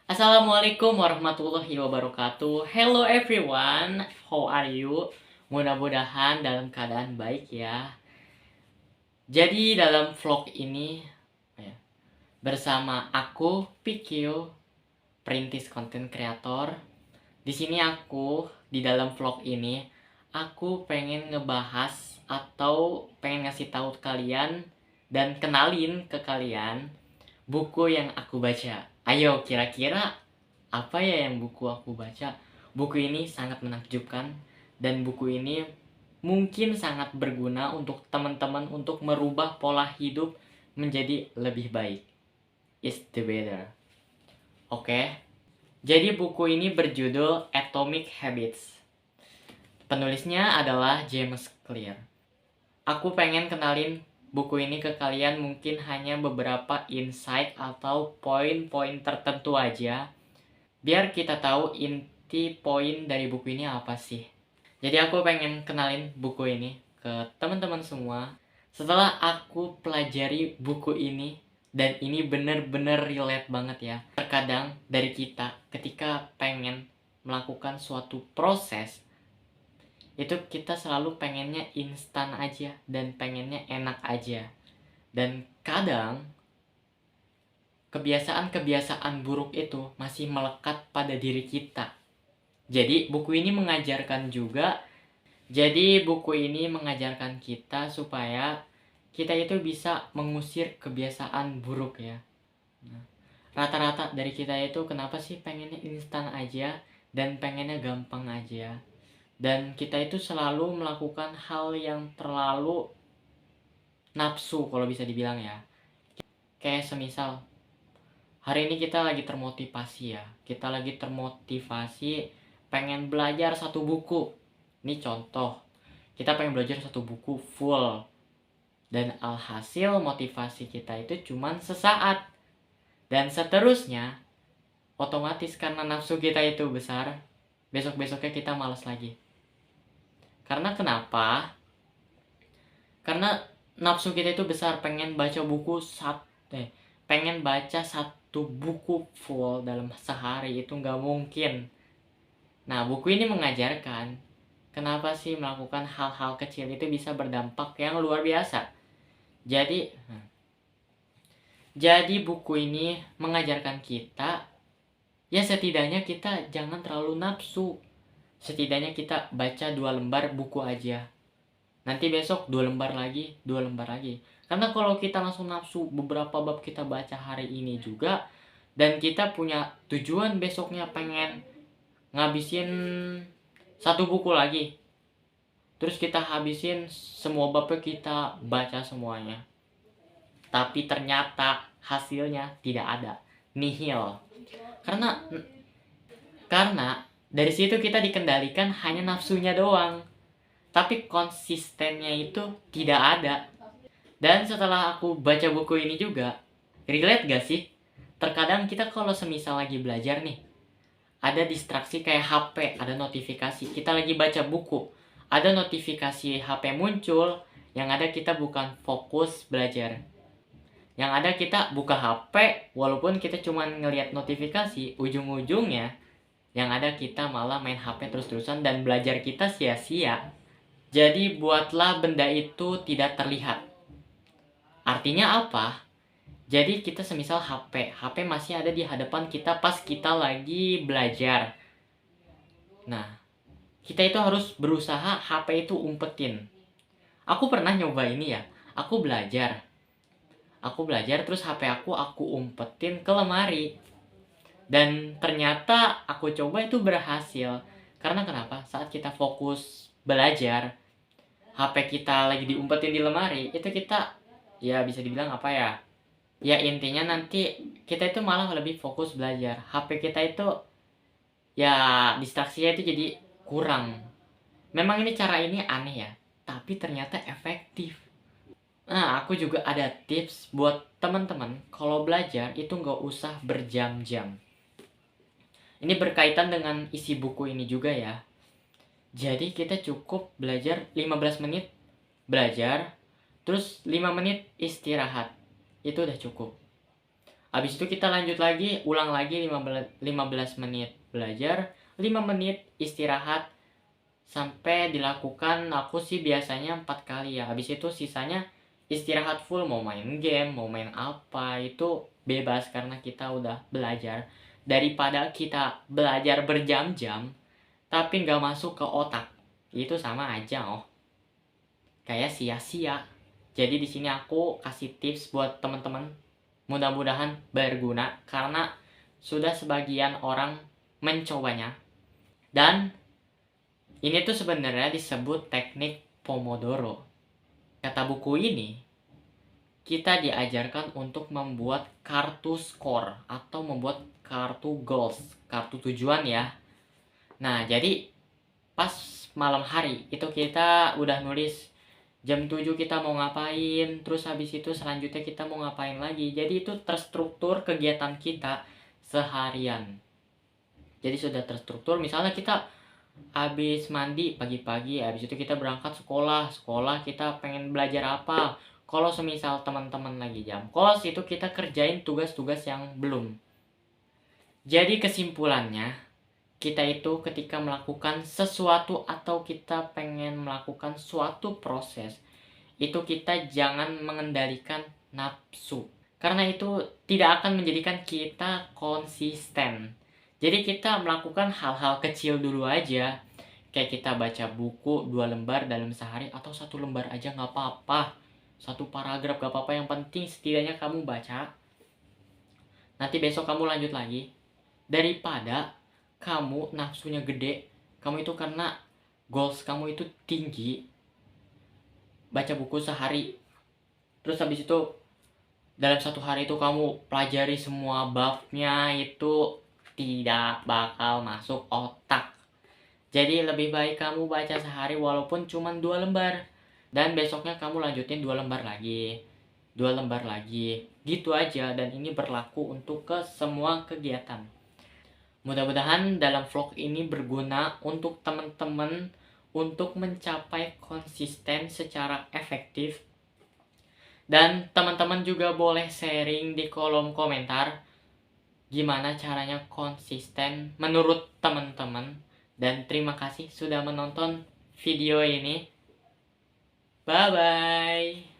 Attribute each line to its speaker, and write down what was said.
Speaker 1: Assalamualaikum warahmatullahi wabarakatuh. Hello everyone, how are you? Mudah-mudahan dalam keadaan baik ya. Jadi dalam vlog ini ya, bersama aku Pikio, perintis konten kreator. Di sini di dalam vlog ini aku pengen ngebahas atau pengen ngasih tahu kalian dan kenalin ke kalian buku yang aku baca. Ayo, kira-kira apa ya yang buku aku baca? Buku ini sangat menakjubkan dan buku ini mungkin sangat berguna untuk teman-teman untuk merubah pola hidup menjadi lebih baik. Is the better. Oke. Jadi buku ini berjudul Atomic Habits. Penulisnya adalah James Clear. Aku pengen kenalin buku ini ke kalian mungkin hanya beberapa insight atau poin-poin tertentu aja. Biar kita tahu inti poin dari buku ini apa sih. Jadi aku pengen kenalin buku ini ke teman-teman semua. Setelah aku pelajari buku ini, dan ini bener-bener relate banget ya. Terkadang dari kita ketika pengen melakukan suatu proses, itu kita selalu pengennya instan aja dan pengennya enak aja. Dan kadang kebiasaan-kebiasaan buruk itu masih melekat pada diri kita. Jadi buku ini mengajarkan kita supaya kita itu bisa mengusir kebiasaan buruk ya. Nah, rata-rata dari kita itu kenapa sih pengennya instan aja dan pengennya gampang aja. Dan kita itu selalu melakukan hal yang terlalu nafsu kalau bisa dibilang ya. Kayak semisal hari ini kita lagi termotivasi ya. Kita lagi termotivasi pengen belajar satu buku. Ini contoh. Kita pengen belajar satu buku full. Dan alhasil motivasi kita itu cuman sesaat. Dan seterusnya, otomatis karena nafsu kita itu besar, besok-besoknya kita malas lagi. Karena kenapa? Karena nafsu kita itu besar, pengen baca satu buku full dalam sehari itu nggak mungkin. Nah, buku ini mengajarkan kenapa sih melakukan hal-hal kecil itu bisa berdampak yang luar biasa. Jadi buku ini mengajarkan kita, ya setidaknya kita jangan terlalu nafsu. Setidaknya kita baca 2 lembar buku aja. Nanti besok 2 lembar lagi. Karena kalau kita langsung nafsu beberapa bab kita baca hari ini juga, dan kita punya tujuan besoknya pengen ngabisin satu buku lagi, terus kita habisin semua babnya, kita baca semuanya, tapi ternyata hasilnya tidak ada, nihil. Karena dari situ kita dikendalikan hanya nafsunya doang, tapi konsistennya itu tidak ada. Dan setelah aku baca buku ini juga, relate gak sih? Terkadang kita kalau semisal lagi belajar nih, ada distraksi kayak HP, ada notifikasi. Kita lagi baca buku, ada notifikasi HP muncul, yang ada kita bukan fokus belajar. Yang ada kita buka HP, walaupun kita cuma ngelihat notifikasi, ujung-ujungnya yang ada kita malah main HP terus-terusan dan belajar kita sia-sia. Jadi buatlah benda itu tidak terlihat. Artinya apa? Jadi kita semisal HP masih ada di hadapan kita pas kita lagi belajar. Nah, kita itu harus berusaha HP itu umpetin. Aku pernah nyoba ini ya. Aku belajar terus HP aku umpetin ke lemari. Dan ternyata aku coba itu berhasil. Karena kenapa? Saat kita fokus belajar, HP kita lagi diumpetin di lemari, itu kita ya bisa dibilang apa ya? Ya intinya nanti kita itu malah lebih fokus belajar. HP kita itu ya distraksinya itu jadi kurang. Memang ini cara ini aneh ya, tapi ternyata efektif. Nah, aku juga ada tips buat teman-teman kalau belajar itu nggak usah berjam-jam. Ini berkaitan dengan isi buku ini juga ya. Jadi kita cukup belajar 15 menit belajar, terus 5 menit istirahat. Itu udah cukup. Habis itu kita lanjut lagi, ulang lagi 15 menit belajar, 5 menit istirahat, sampai dilakukan aku sih biasanya 4 kali ya. Habis itu sisanya istirahat full, mau main game, mau main apa, itu bebas karena kita udah belajar. Daripada kita belajar berjam-jam, tapi nggak masuk ke otak, itu sama aja kayak sia-sia. Jadi di sini aku kasih tips buat teman-teman, mudah-mudahan berguna karena sudah sebagian orang mencobanya. Dan ini tuh sebenarnya disebut teknik Pomodoro. Kata buku ini, kita diajarkan untuk membuat kartu skor atau membuat kartu goals, kartu tujuan ya. Nah, jadi pas malam hari itu kita udah nulis jam 7 kita mau ngapain, terus habis itu selanjutnya kita mau ngapain lagi. Jadi itu terstruktur kegiatan kita seharian. Jadi sudah terstruktur, misalnya kita habis mandi pagi-pagi, habis itu kita berangkat sekolah kita pengen belajar apa. Kalau semisal teman-teman lagi jam kos, itu kita kerjain tugas-tugas yang belum. Jadi kesimpulannya, kita itu ketika melakukan sesuatu atau kita pengen melakukan suatu proses, itu kita jangan mengendalikan nafsu. Karena itu tidak akan menjadikan kita konsisten. Jadi kita melakukan hal-hal kecil dulu aja. Kayak kita baca buku 2 lembar dalam sehari atau 1 lembar aja nggak apa-apa. 1 paragraf nggak apa-apa, yang penting setidaknya kamu baca. Nanti besok kamu lanjut lagi. Daripada kamu nafsunya gede, kamu itu karena goals kamu itu tinggi, baca buku sehari, terus habis itu dalam 1 hari itu kamu pelajari semua babnya, itu tidak bakal masuk otak. Jadi lebih baik kamu baca sehari walaupun cuma 2 lembar, dan besoknya kamu lanjutin 2 lembar lagi, 2 lembar lagi, gitu aja. Dan ini berlaku untuk ke semua kegiatan. Mudah-mudahan dalam vlog ini berguna untuk teman-teman untuk mencapai konsisten secara efektif. Dan teman-teman juga boleh sharing di kolom komentar gimana caranya konsisten menurut teman-teman. Dan terima kasih sudah menonton video ini. Bye bye.